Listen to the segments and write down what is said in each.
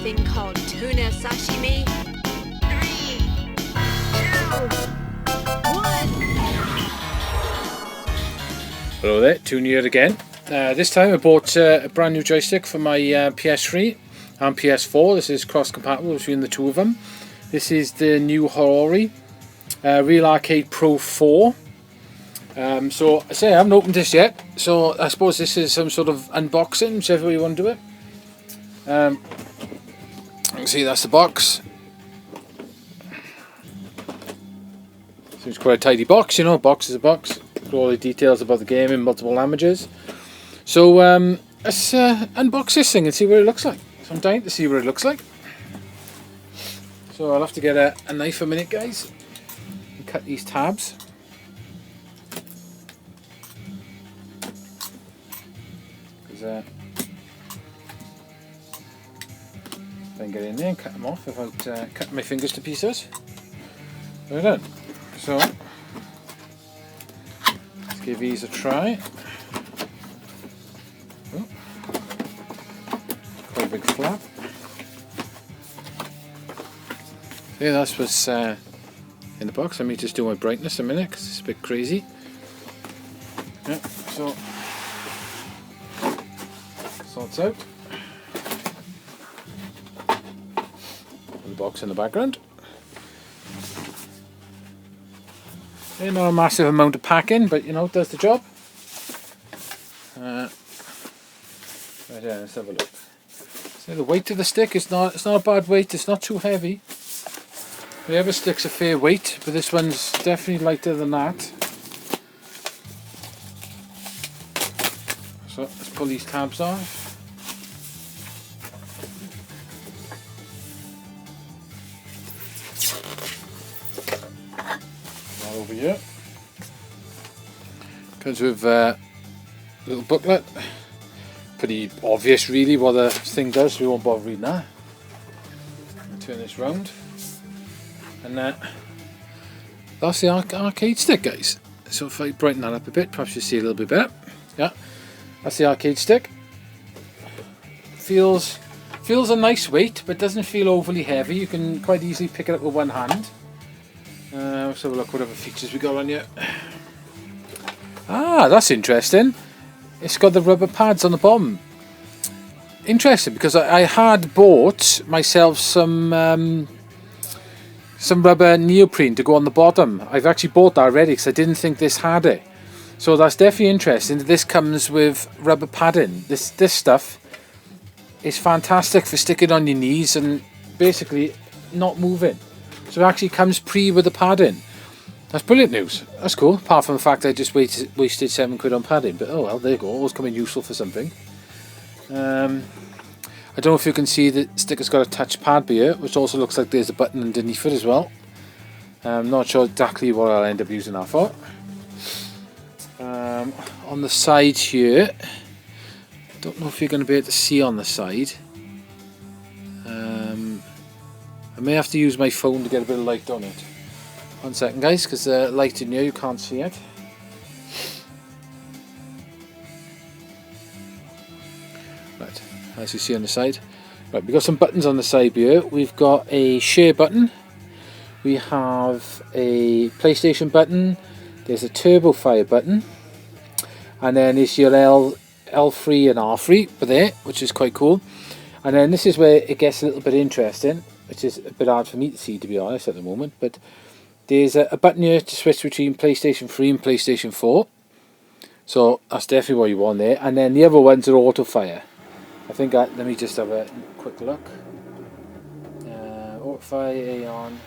thing called tuna sashimi. 3, 2, 1. Hello there, Tune here again. This time I bought a brand new joystick for my PS3 and PS4. This is cross compatible between the two of them. This is the new Hori Real Arcade Pro 4. So I say I haven't opened this yet, so I suppose this is some sort of unboxing, whichever way you want to do it. You can see that's the box. Seems quite a tidy box, you know, box is a box. Got all the details about the game in multiple languages. So let's unbox this thing and see what it looks like. So I'm dying to see what it looks like. So I'll have to get a knife a minute, guys, and cut these tabs. Because if I can get in there and cut them off without cutting my fingers to pieces. Well done. So let's give these a try. Oh, quite a big flap. Yeah, that's what's in the box. Let me just do my brightness a minute because it's a bit crazy. Yeah, so sorts out. Put the box in the background. Yeah, not a massive amount of packing, but you know, it does the job. Right there, let's have a look. So the weight of the stick is it's not a bad weight. It's not too heavy. The other stick's a fair weight, but this one's definitely lighter than that. So let's pull these tabs off. That over here. Comes with a little booklet. Pretty obvious really what the thing does, so we won't bother reading that. I'll turn this round. And that's the arcade stick, guys. So if I brighten that up a bit, perhaps you'll see a little bit better. Yeah, that's the arcade stick. Feels a nice weight, but doesn't feel overly heavy. You can quite easily pick it up with one hand. Let's have a look what other features we got on here. Ah, that's interesting. It's got the rubber pads on the bottom. Interesting, because I had bought myself some rubber neoprene to go on the bottom. I've actually bought that already because I didn't think this had it. So that's definitely interesting. This comes with rubber padding. This stuff is fantastic for sticking on your knees and basically not moving. So it actually comes pre with the padding. That's brilliant news. That's cool. Apart from the fact I just wasted £7 on padding. But oh well, there you go. Always coming useful for something. I don't know if you can see the sticker's got a touch pad here, which also looks like there's a button underneath it as well. I'm not sure exactly what I'll end up using that for. On the side here, don't know if you're going to be able to see on the side. I may have to use my phone to get a bit of light on it. 1 second, guys, because the light in here you can't see it. Right, as you see on the side. Right, we've got some buttons on the side here. We've got a share button. We have a PlayStation button. There's a turbo fire button. And then there's your L3 and R3 for there, which is quite cool. And then this is where it gets a little bit interesting, which is a bit hard for me to see, to be honest, at the moment. But there's a button here to switch between PlayStation 3 and PlayStation 4. So that's definitely what you want there. And then the other ones are auto fire. I think let me just have a quick look. Auto fire, A on.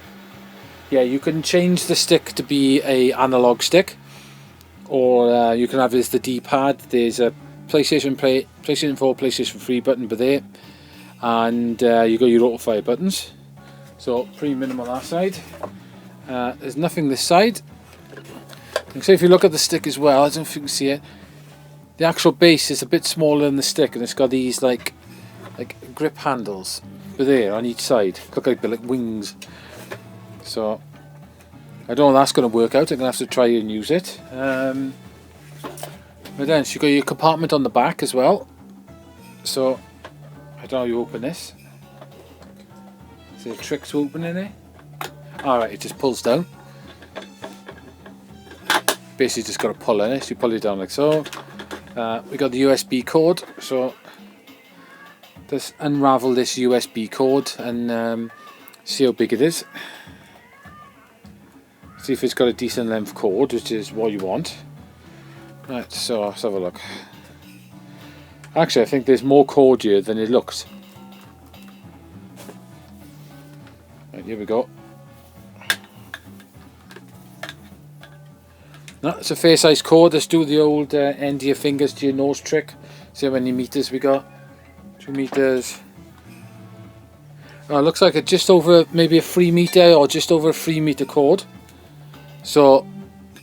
Yeah, you can change the stick to be a analog stick, or you can have it as the D-pad. There's a PlayStation 4, PlayStation 3 button, but there, and you got your auto fire buttons. So pretty minimal that side. There's nothing this side. So if you look at the stick as well, I don't know if you can see it. The actual base is a bit smaller than the stick, and it's got these like grip handles, but there on each side, look like wings. So I don't know if that's going to work out. I'm going to have to try and use it. But then so you got your compartment on the back as well. So I don't know how you open this. Is there a trick to opening it? Alright, it just pulls down. Basically just got to pull on it, so you pull it down like so. We got the USB cord, so let's unravel this USB cord and see how big it is. See if it's got a decent length cord, which is what you want. Right, so let's have a look. Actually, I think there's more cord here than it looks. Right, here we go. No, it's a fair size cord. Let's do the old end of your fingers to your nose trick. See how many meters we got. 2 meters. Oh, it looks like it's just over maybe a 3 meter or just over a 3 meter cord. So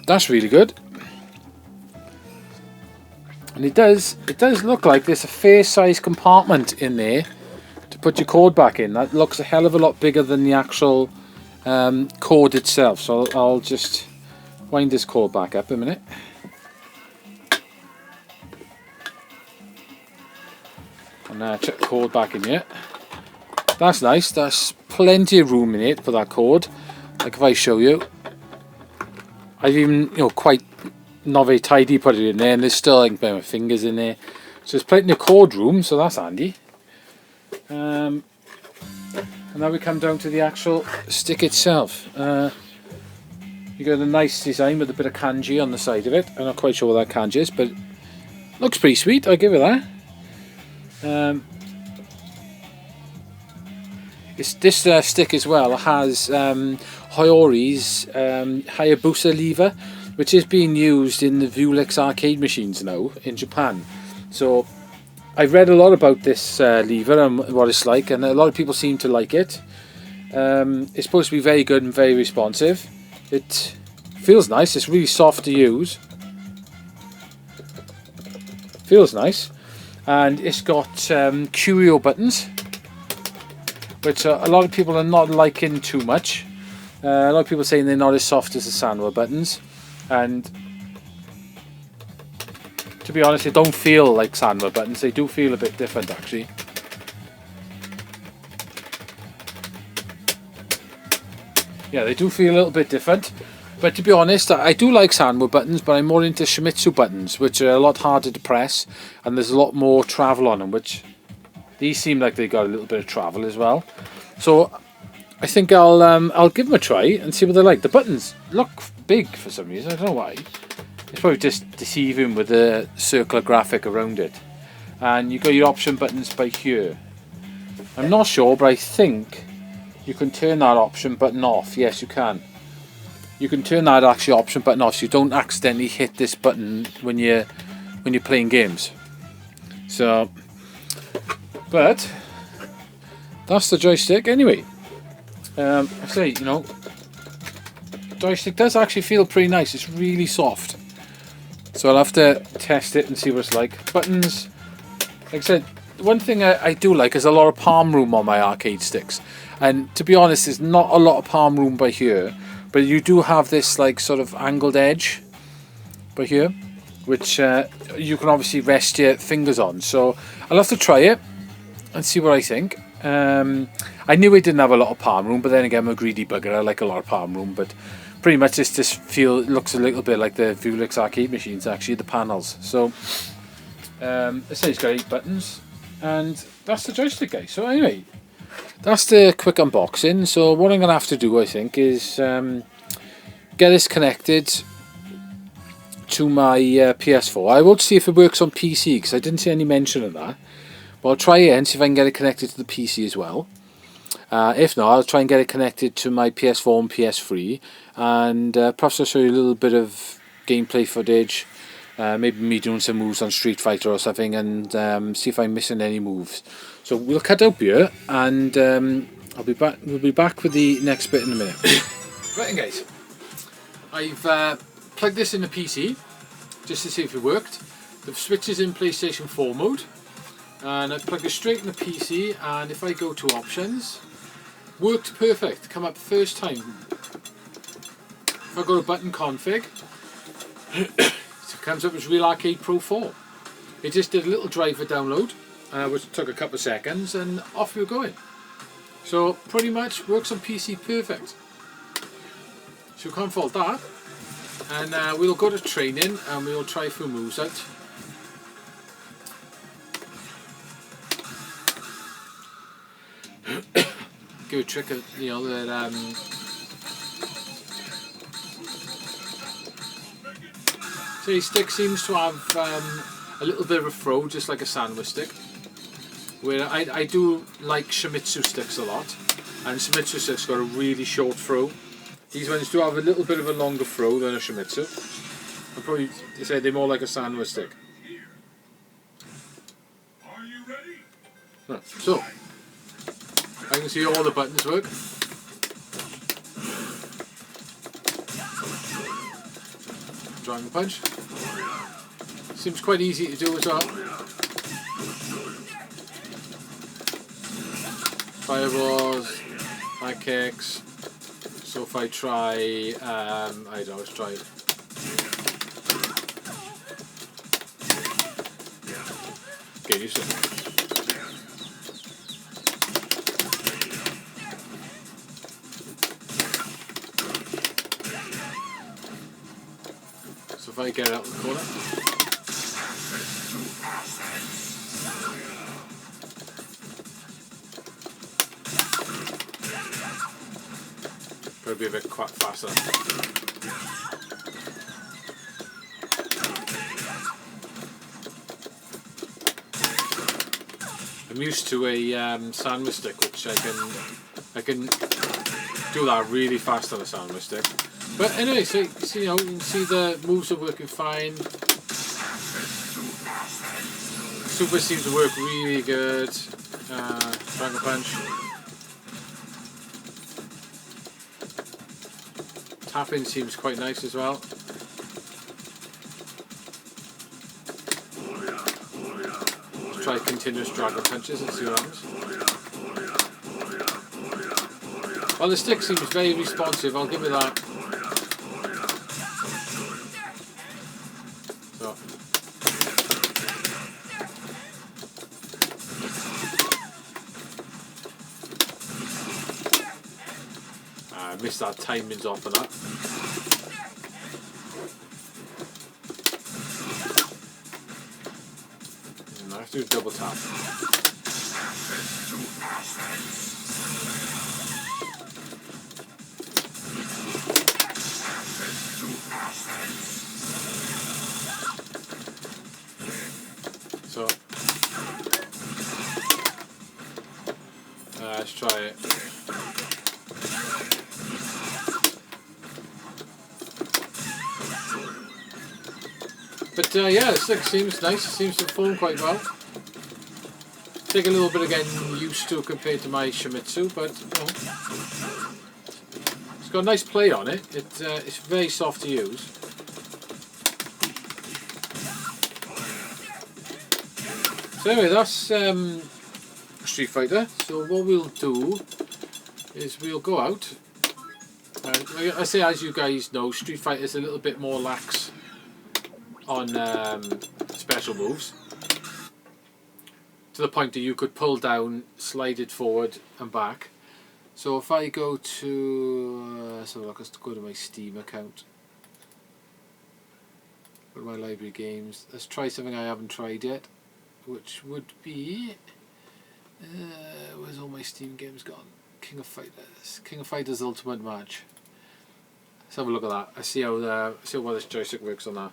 that's really good. And it does look like there's a fair size compartment in there to put your cord back in. That looks a hell of a lot bigger than the actual cord itself. So I'll just wind this cord back up a minute. And check the cord back in here. That's nice. There's plenty of room in it for that cord. Like if I show you, I've even, quite not very tidy put it in there, and there's still like my fingers in there. So there's plenty of cord room, so that's handy. And now we come down to the actual stick itself. You got a nice design with a bit of kanji on the side of it. I'm not quite sure what that kanji is, but looks pretty sweet. I'll give it that. This stick as well has Hori's Hayabusa lever, which is being used in the Vulix arcade machines now in Japan. So I've read a lot about this lever and what it's like, and a lot of people seem to like it. It's supposed to be very good and very responsive. It feels nice. It's really soft to use. Feels nice. And it's got curio buttons, which a lot of people are not liking too much. A lot of people are saying they're not as soft as the sanwa buttons, and to be honest, they don't feel like sanwa buttons. They do feel a bit different actually. Yeah, they do feel a little bit different, but to be honest, I do like sanwa buttons, but I'm more into seimitsu buttons, which are a lot harder to press, and there's a lot more travel on them, which these seem like they got a little bit of travel as well. So I think I'll give them a try and see what they're like. The buttons look big for some reason. I don't know why. It's probably just deceiving with the circular graphic around it. And you got your option buttons by here. I'm not sure, but I think you can turn that option button off. Yes, you can. You can turn that actually option button off, so you don't accidentally hit this button when you're playing games. So, but that's the joystick anyway. I say, joystick does actually feel pretty nice. It's really soft. So I'll have to test it and see what it's like. Buttons, like I said, one thing I do like is a lot of palm room on my arcade sticks. And to be honest, there's not a lot of palm room by here, but you do have this like sort of angled edge by here, which you can obviously rest your fingers on. So I'll have to try it and see what I think. I knew it didn't have a lot of palm room, but then again, I'm a greedy bugger. I like a lot of palm room, but pretty much this just looks a little bit like the Vulix arcade machines, actually, the panels. So it says it's got 8 buttons, and that's the joystick, guys. So anyway, that's the quick unboxing. So what I'm going to have to do, I think, is get this connected to my PS4. I will see if it works on PC, because I didn't see any mention of that. But I'll try it and see if I can get it connected to the PC as well. If not, I'll try and get it connected to my PS4 and PS3, and perhaps I'll show you a little bit of gameplay footage, maybe me doing some moves on Street Fighter or something, and see if I'm missing any moves. So we'll cut out here, and I'll be back. We'll be back with the next bit in a minute. Right then, guys, I've plugged this in the PC just to see if it worked. The switch is in PlayStation 4 mode. And I plug it straight in the PC, and if I go to options, worked perfect, come up first time. If I go to button config, it comes up as Real Arcade Pro 4. It just did a little driver download, which took a couple of seconds, and off we were going. So pretty much works on PC perfect. So you can't fault that. And we'll go to training and we'll try a few moves out. Give a trick, you know, that so his stick seems to have a little bit of a throw, just like a sanwa stick. Where I do like seimitsu sticks a lot, and seimitsu sticks got a really short throw. These ones do have a little bit of a longer throw than a seimitsu. I'd probably say they're more like a sanwa stick. So, I can see all the buttons work. Dragon punch. Seems quite easy to do as well. Fireballs, high kicks. So if I try, I don't know, let's try it. Get used to it. So if I get out of the corner. Gotta be a bit quite faster. I'm used to a sanwa stick, which I can do that really fast on a sanwa stick. But anyway, so you know, you can see the moves are working fine. Super seems to work really good. Dragon punch. Tapping seems quite nice as well. Let's try continuous dragon punches and see what happens. Well, the stick seems very responsive, I'll give it that. So. I missed that timings off on that. I have to do double tap. So let's try it. But yeah, the stick seems nice, it seems to perform quite well. Take a little bit of getting used to compared to my seimitsu, but you know, it's got a nice play on it. It's very soft to use. So anyway, that's Street Fighter. So what we'll do is we'll go out. I say, as you guys know, Street Fighter is a little bit more lax on special moves, to the point that you could pull down, slide it forward and back. So if I go to let's go to my Steam account, go to my library games, let's try something I haven't tried yet, which would be where's all my Steam games gone? King of Fighters Ultimate Match. Let's have a look at that. I see how this joystick works on that.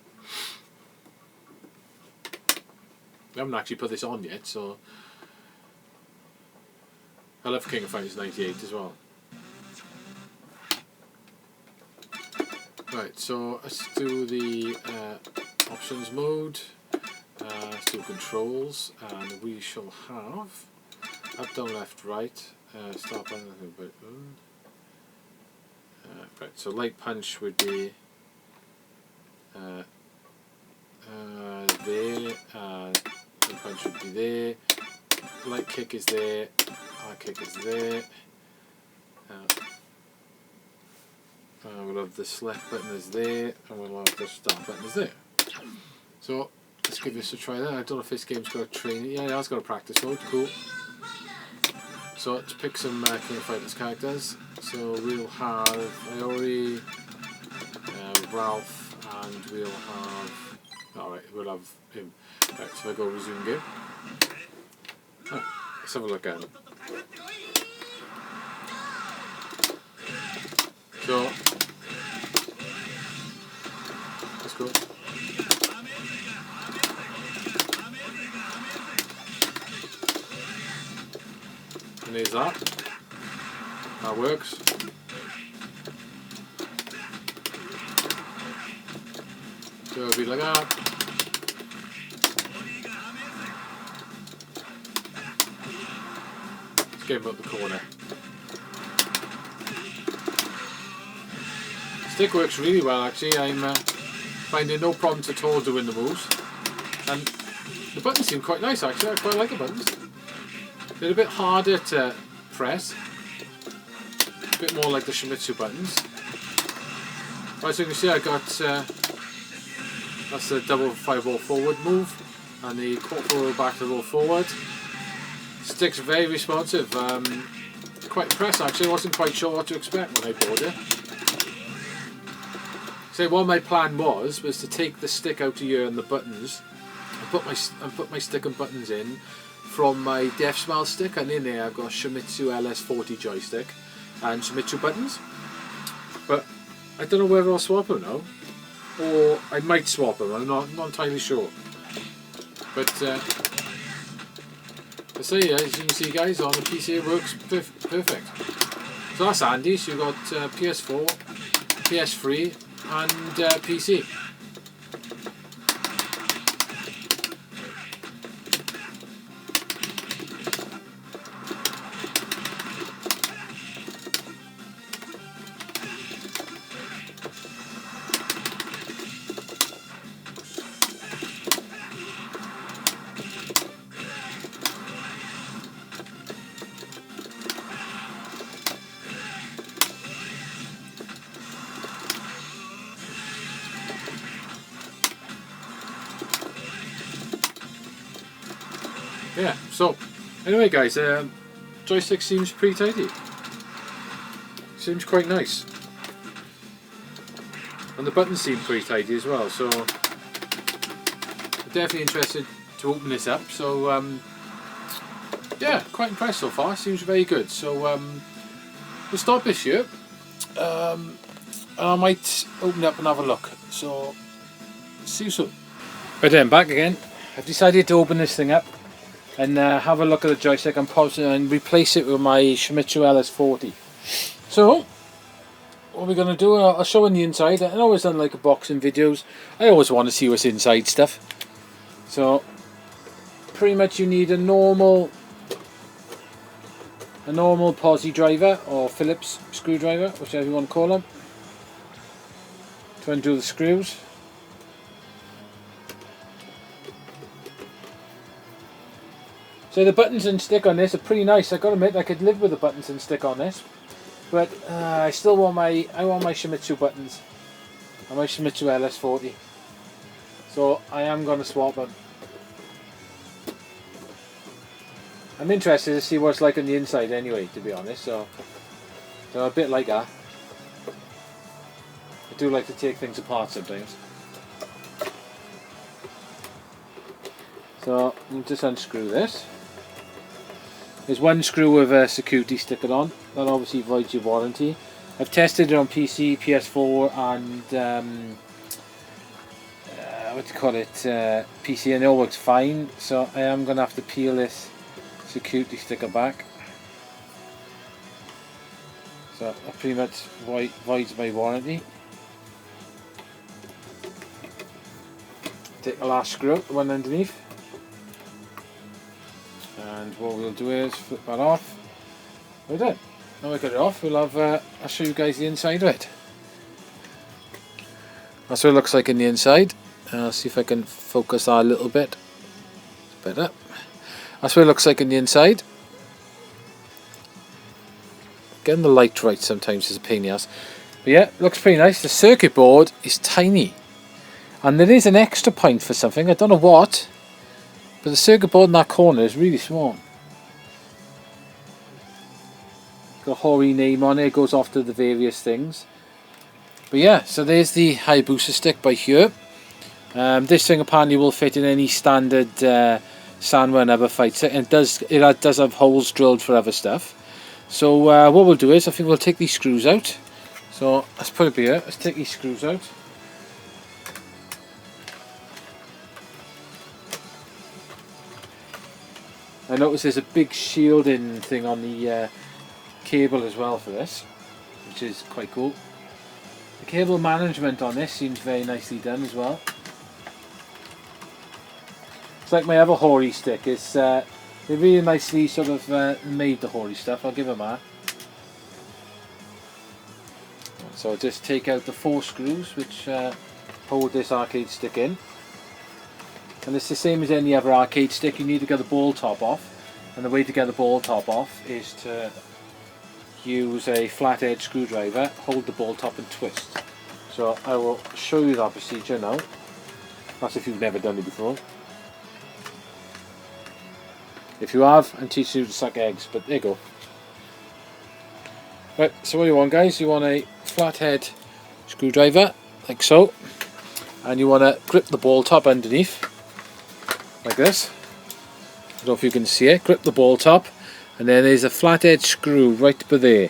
I haven't actually put this on yet, so I love King of Fighters 98 as well. Right, so let's do the options mode. Let's do controls, and we shall have up, down, left, right. Start button. Right, so light punch would be there. The punch would be there. Light kick is there. Hard kick is there. We'll have the select button is there, and we'll have the start button is there. So let's give this a try then. I don't know if this game's got a training. Yeah, it's got a practice mode. Cool. So let's pick some King of Fighters characters. So we'll have Hori, Ralph, and we'll have... Alright, we'll have him. Right, so I go resume game. Oh, let's have a look at him. So, let's go. And there's that. That works. So it'll be like that. Let's get him up the corner. Stick works really well actually. I'm finding no problems at all doing the moves. And the buttons seem quite nice actually. I quite like the buttons. They're a bit harder to press. A bit more like the seimitsu buttons. As you can see, I got that's the double fireball forward move and the quarter back to roll forward. Stick's very responsive. Quite impressed actually. I wasn't quite sure what to expect when I bought it. So what my plan was to take the stick out of here and the buttons and put my stick and buttons in from my Death Smell stick, and in there I've got a Seimitsu LS40 joystick and Seimitsu buttons. But I don't know whether I'll swap them now, or I might swap them. I'm not entirely sure. But I say, as you can see, guys, on the PC it works perfect. So that's handy. So you've got PS4, PS3, and PC. Yeah, so anyway guys, joystick seems pretty tidy. Seems quite nice. And the buttons seem pretty tidy as well, so I'm definitely interested to open this up. So yeah, quite impressed so far, seems very good. So we'll stop this here. And I might open it up and have a look. So see you soon. Right then, back again. I've decided to open this thing up and have a look at the joystick and pause it and replace it with my Seimitsu LS40. So what we're going to do, I'll show on the inside. I've always done like unboxing videos. I always want to see what's inside stuff. So pretty much you need a normal posi driver or Phillips screwdriver, whichever you want to call them, to undo the screws. So the buttons and stick on this are pretty nice. I got to admit, I could live with the buttons and stick on this, but I still want my Seimitsu buttons and my Seimitsu LS40. So I am going to swap them. I'm interested to see what it's like on the inside anyway, to be honest. So a bit like that. I do like to take things apart sometimes. So we'll just unscrew this. There's one screw with a security sticker on. That obviously voids your warranty. I've tested it on PC, PS4 and what do you call it, PC, and it all works fine. So I am going to have to peel this security sticker back. So that pretty much voids my warranty. Take the last screw, the one underneath. And what we'll do is flip that off. We're done. Now we get it off, we'll have, I'll show you guys the inside of it. That's what it looks like in the inside. I'll see if I can focus that a little bit. Better. That's what it looks like in the inside. Getting the light right sometimes is a pain in the ass. But yeah, looks pretty nice. The circuit board is tiny. And there is an extra point for something, I don't know what. But the circuit board in that corner is really small. Got a Hori name on it. It goes off to the various things. But yeah, so there's the Hayabusa stick by here. This thing apparently will fit in any standard sanwa and other fights, and it does have holes drilled for other stuff. So what we'll do is, I think we'll take these screws out. So let's put it here. Let's take these screws out. I notice there's a big shielding thing on the cable as well for this, which is quite cool. The cable management on this seems very nicely done as well. It's like my other Hori stick. It's they really nicely sort of made the Hori stuff. I'll give them that. So I'll just take out the 4 screws which hold this arcade stick in. And it's the same as any other arcade stick. You need to get the ball top off, and the way to get the ball top off is to use a flat edge screwdriver, hold the ball top and twist. So I will show you that procedure now. That's if you've never done it before. If you have, I'm teaching you to suck eggs, but there you go. Right, so what you want, guys, you want a flathead screwdriver, like so, and you want to grip the ball top underneath, like this. I don't know if you can see it. Grip the ball top, and then there's a flat edge screw right up there.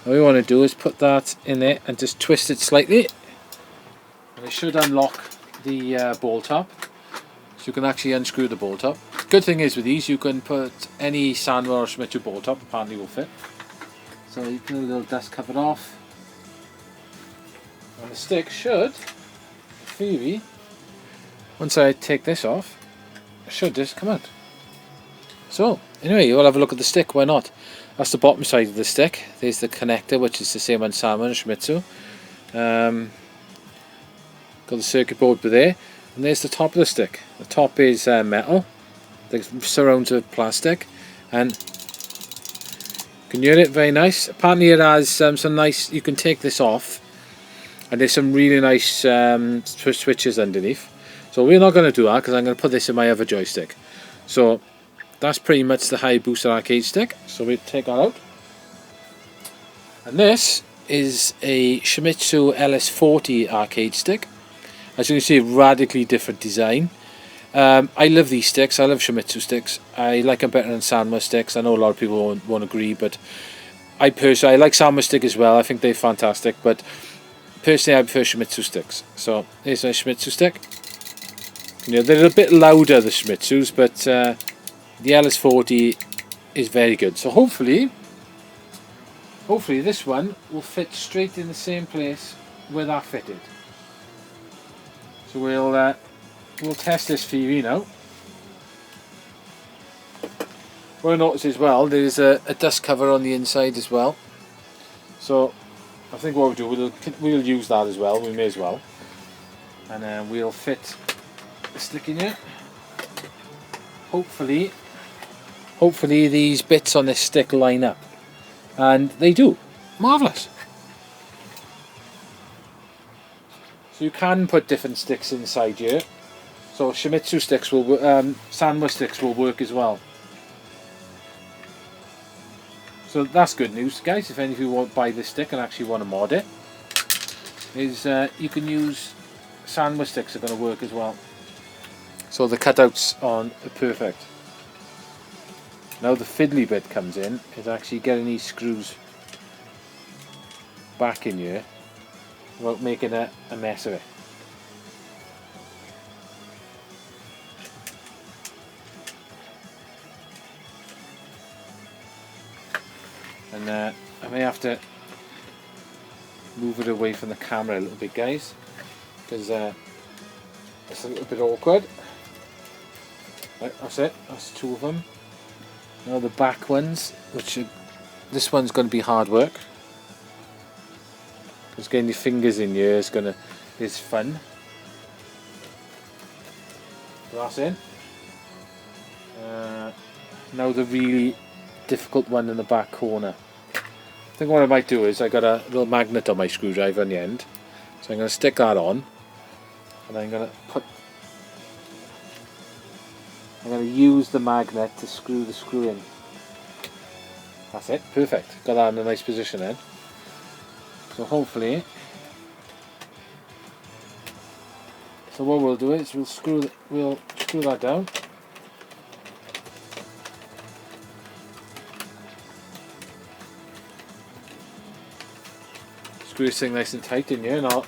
All you want to do is put that in there and just twist it slightly, and it should unlock the ball top, so you can actually unscrew the ball top. Good thing is with these, you can put any sanwa or seimitsu ball top, apparently will fit. So you put a little dust cover off, and the stick should, in theory, once I take this off, it should just come out. So anyway, you'll have a look at the stick, why not? That's the bottom side of the stick. There's the connector, which is the same on sanwa and seimitsu. Got the circuit board there, and there's the top of the stick. The top is metal, the surrounds with plastic, and you can hear it, very nice. Apparently it has some nice, you can take this off, and there's some really nice switches underneath. So we're not going to do that because I'm going to put this in my other joystick. So that's pretty much the Hayabusa arcade stick. So we take that out. And this is a Seimitsu LS40 arcade stick. As you can see, radically different design. I love these sticks. I love Seimitsu sticks. I like them better than sanwa sticks. I know a lot of people won't agree, but I personally, I like sanwa stick as well. I think they're fantastic, but personally I prefer Seimitsu sticks. So here's my Seimitsu stick. You know, they're a bit louder, the Seimitsus, but the LS40 is very good. So hopefully this one will fit straight in the same place where that fitted. So we'll test this for you now. What I noticed as well, there's a dust cover on the inside as well. So I think what we'll do, we'll use that as well. We may as well, and then we'll fit the stick in here. Hopefully these bits on this stick line up, and they do. Marvellous. So you can put different sticks inside here. So Seimitsu sticks will, sanwa sticks will work as well. So that's good news, guys. If any of you won't buy this stick and actually want to mod it, is you can use sanwa sticks are going to work as well. So the cutouts on are perfect. Now the fiddly bit comes in, is actually getting these screws back in here without making a mess of it. And I may have to move it away from the camera a little bit, guys, because it's a little bit awkward. Right, that's it, that's 2 of them. Now the back ones, this one's going to be hard work, because getting your fingers in here is fun. That's in. Now the really difficult one in the back corner. I think what I might do is I got a little magnet on my screwdriver on the end, so I'm going to stick that on, and I'm going to use the magnet to screw the screw in. That's it, perfect. Got that in a nice position then. So hopefully, so what we'll do is we'll screw that down. Screw this thing nice and tight in here, and I'm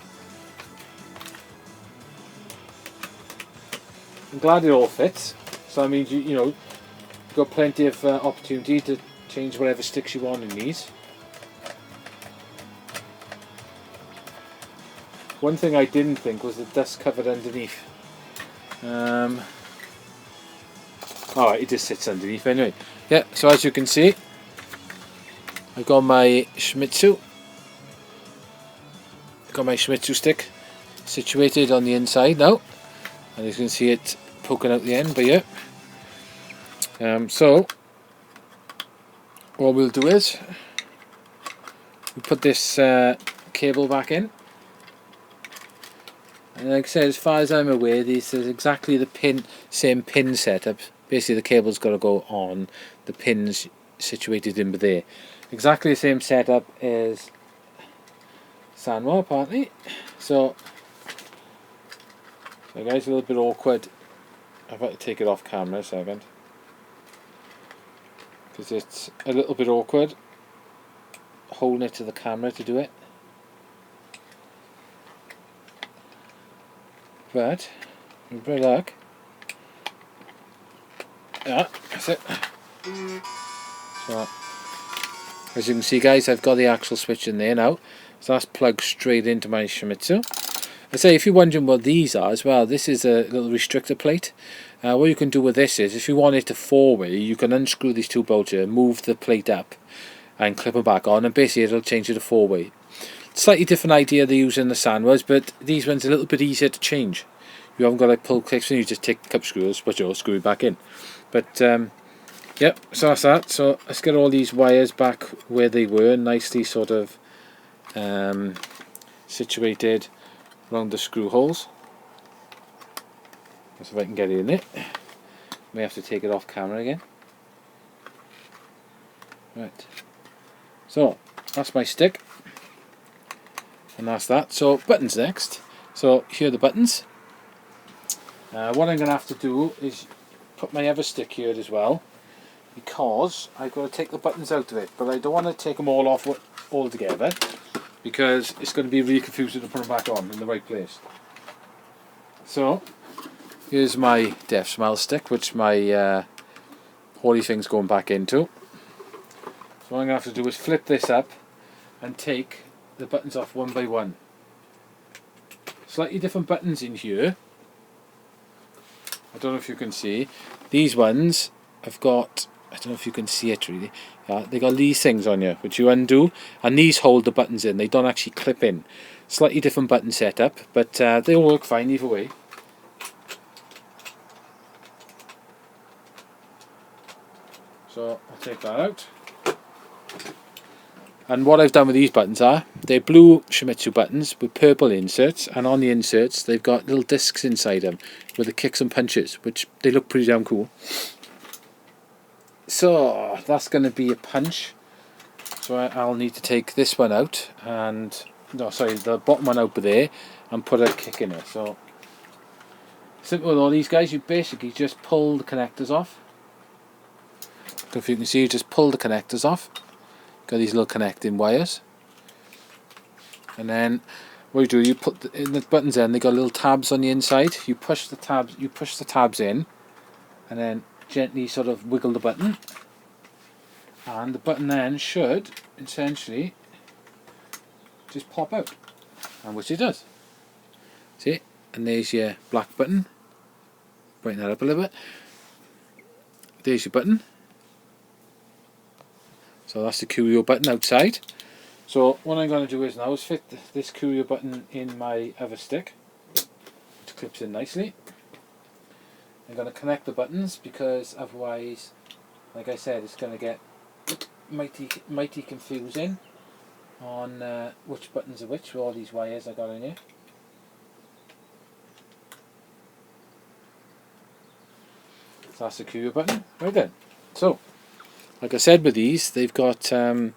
glad it all fits. So that means you know, you've got plenty of opportunity to change whatever sticks you want in these. One thing I didn't think was the dust covered underneath. Alright, it just sits underneath anyway. Yeah, so as you can see, I've got my seimitsu. Got my seimitsu stick situated on the inside now. And you can see it poking out the end by here. So, what we'll do is, we put this cable back in. And like I said, as far as I'm aware, this is exactly the same pin setup. Basically, the cable's got to go on the pins situated in there. Exactly the same setup as sanwa, apparently. So guys, a little bit awkward. I've got to take it off camera a second, because it's a little bit awkward holding it to the camera to do it. But with a bit of luck, yeah, that's it. So as you can see, guys, I've got the actual switch in there now, so that's plugged straight into my seimitsu. I say, if you're wondering what these are as well, this is a little restrictor plate. What you can do with this is, if you want it to four-way, you can unscrew these two bolts here, move the plate up and clip them back on, and basically it'll change it to four-way. Slightly different idea they use in the sanwas, but these ones are a little bit easier to change. You haven't got to pull clips and you just take the cup screws, but you'll screw it back in. But yep, so that's that. So let's get all these wires back where they were, nicely sort of situated around the screw holes. Let's see if I can get it in there. May have to take it off camera again. Right. So that's my stick. And that's that. So buttons next. So here are the buttons. What I'm going to have to do is put my other stick here as well, because I've got to take the buttons out of it, but I don't want to take them all off all together, because it's going to be really confusing to put them back on in the right place. So here's my Death Smell stick, which my Hori thing's going back into. So what I'm going to have to do is flip this up and take the buttons off one by one. Slightly different buttons in here. I don't know if you can see. These ones have got, I don't know if you can see it really. They got these things on here, which you undo, and these hold the buttons in. They don't actually clip in. Slightly different button setup, but they all work fine either way. So I'll take that out. And what I've done with these buttons are, they're blue seimitsu buttons with purple inserts, and on the inserts they've got little discs inside them with the kicks and punches, which they look pretty damn cool. So that's going to be a punch. So I'll need to take this one out, and no, sorry, the bottom one out there, and put a kick in it. So simple with all these guys, you basically just pull the connectors off. If you can see, you just pull the connectors off. Got these little connecting wires, and then what you do, you put in the buttons in. They got little tabs on the inside. You push the tabs in, and then gently sort of wiggle the button, and the button then should essentially just pop out, and which it does. See, and there's your black button. Brighten that up a little bit. There's your button. So that's the curio button outside. So what I'm going to do is now is fit this curio button in my other stick, which clips in nicely. I'm going to connect the buttons, because otherwise, like I said, it's going to get mighty confusing on which buttons are which with all these wires I got in here. So that's the curio button. Right then. So like I said with these, they've got a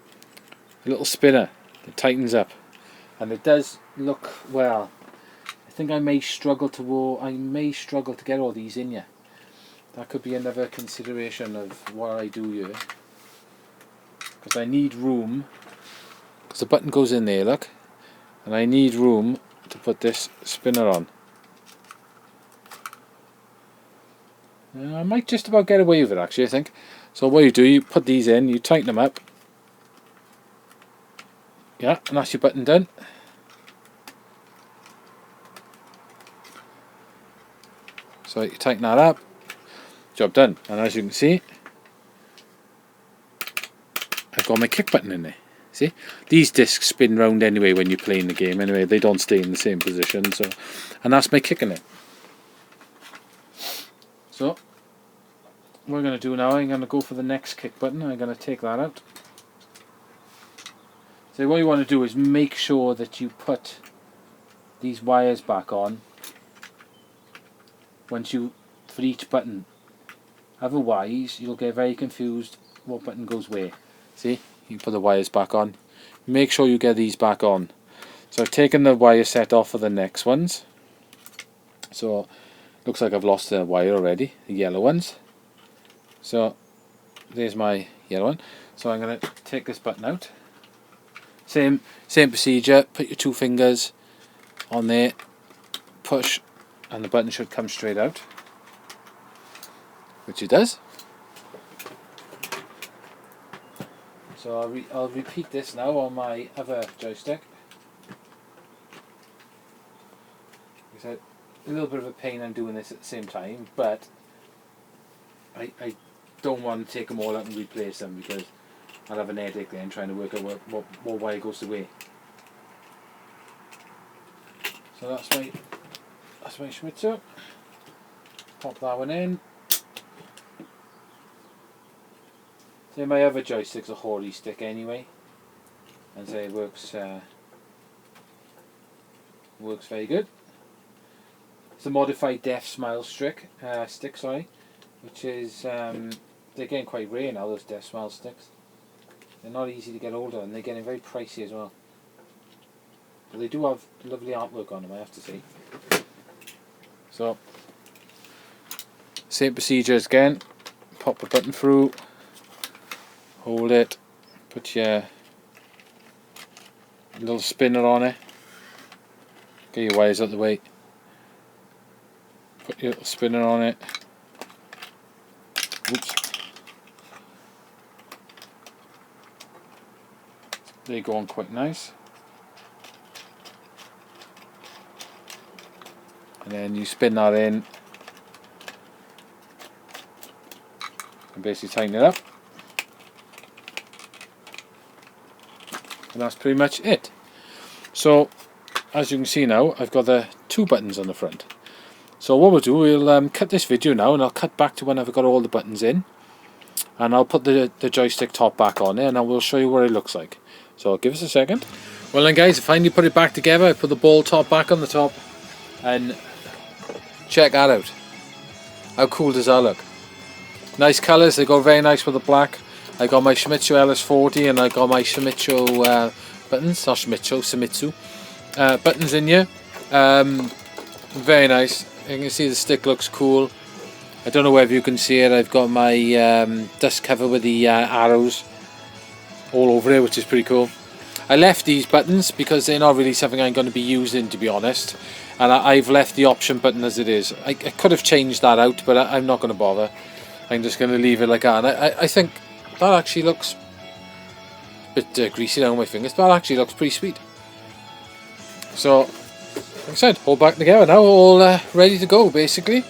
little spinner that tightens up, and it does look, well, I think I may struggle to get all these in here. That could be another consideration of what I do here, because I need room, because the button goes in there, look, and I need room to put this spinner on. I might just about get away with it, actually, I think. So what you do, you put these in, you tighten them up. Yeah, and that's your button done. So you tighten that up, job done. And as you can see, I've got my kick button in there. See, these discs spin round anyway when you're playing the game. Anyway, they don't stay in the same position. So, and that's my kick in it. So what I'm going to do now, I'm going to go for the next kick button. I'm going to take that out. So what you want to do is make sure that you put these wires back on for each button. Otherwise you'll get very confused what button goes where. See, you put the wires back on. Make sure you get these back on. So I've taken the wire set off for the next ones. So looks like I've lost the wire already, the yellow ones. So there's my yellow one. So I'm going to take this button out. Same procedure. Put your 2 fingers on there, push, and the button should come straight out, which it does. So I'll repeat this now on my other joystick. It's a little bit of a pain I'm doing this at the same time, but I don't want to take them all out and replace them, because I'll have an headache then trying to work out what wire goes the way. So that's my seimitsu. Pop that one in. So my other joystick's a Hori stick anyway, and so it works very good. It's a modified Deaf Smile stick, which is they're getting quite rare now, those Deaf Smile sticks. They're not easy to get hold of, and they're getting very pricey as well. But they do have lovely artwork on them, I have to say. So, same procedures again. Pop the button through, hold it, put your little spinner on it, get your wires out of the way, put your little spinner on it. Oops. They go on quite nice. And then you spin that in and basically tighten it up. And that's pretty much it. So as you can see now, I've got the 2 buttons on the front. So what we'll do, we'll cut this video now, and I'll cut back to when I've got all the buttons in, and I'll put the joystick top back on there, and I will show you what it looks like. So give us a second. Well then guys, I finally put it back together. I put the ball top back on the top, and check that out. How cool does that look? Nice colours, they go very nice with the black. I got my Seimitsu LS40, and I got my Seimitsu buttons, not seimitsu buttons in here. Very nice. You can see the stick looks cool. I don't know whether you can see it. I've got my dust cover with the arrows all over it, which is pretty cool. I left these buttons because they're not really something I'm going to be using, to be honest, and I've left the option button as it is. I could have changed that out, but I'm not going to bother. I'm just going to leave it like that. And I think that actually looks a bit greasy down my fingers, but that actually looks pretty sweet. So like I said, all back together now, all ready to go basically.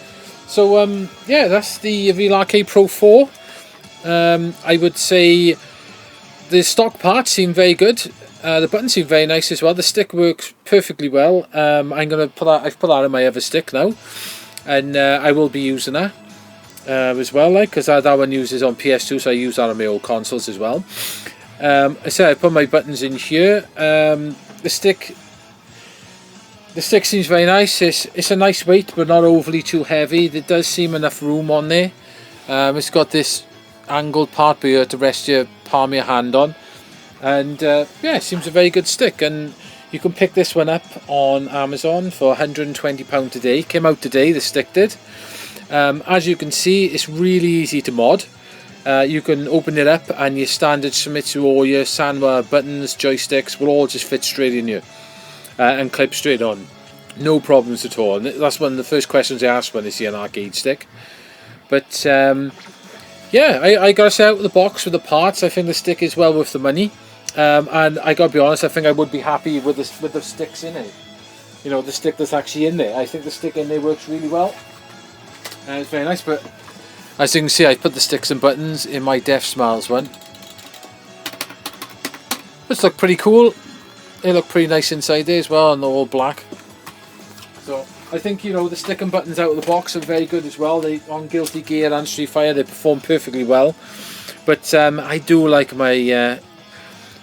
So yeah, that's the Real Arcade Pro 4. I would say the stock parts seem very good. The buttons seem very nice as well. The stick works perfectly well. I'm gonna put that. I've put that in my other stick now, and I will be using that as well, like, because that one uses on PS2, so I use that on my old consoles as well. I said I put my buttons in here. The stick seems very nice. It's a nice weight, but not overly too heavy. There does seem enough room on there. It's got this angled part where you have to rest your palm of your hand on. And yeah, it seems a very good stick, and you can pick this one up on Amazon for £120 today. Came out today, the stick did. As you can see, it's really easy to mod. You can open it up and your standard seimitsu or your sanwa buttons, joysticks will all just fit straight in here and clip straight on. No problems at all. And that's one of the first questions I ask when they see an arcade stick. But yeah, I got to say, out of the box with the parts, I think the stick is well worth the money. And I gotta be honest, I think I would be happy with the sticks in it. You know, the stick that's actually in there. I think the stick in there works really well. It's very nice, but as you can see, I put the sticks and buttons in my Deaf Smiles one. This look pretty cool. They look pretty nice inside there as well, and they're all black. So I think, you know, the stick and buttons out of the box are very good as well. They on Guilty Gear and Street Fighter, they perform perfectly well. But I do like my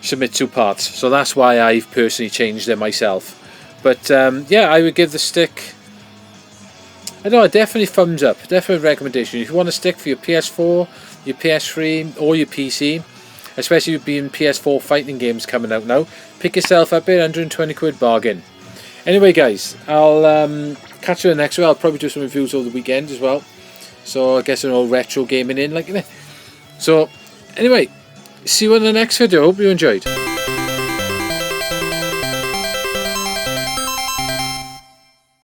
seimitsu parts, so that's why I've personally changed them myself. But yeah, I would give the stick, I don't know, definitely thumbs up, definitely recommendation. If you want a stick for your PS4, your PS3 or your PC, especially with being PS4 fighting games coming out now, pick yourself up a 120 quid bargain. Anyway guys, I'll catch you in the next one. I'll probably do some reviews over the weekend as well, so I guess an old retro gaming in like that. So anyway, see you in the next video. Hope you enjoyed.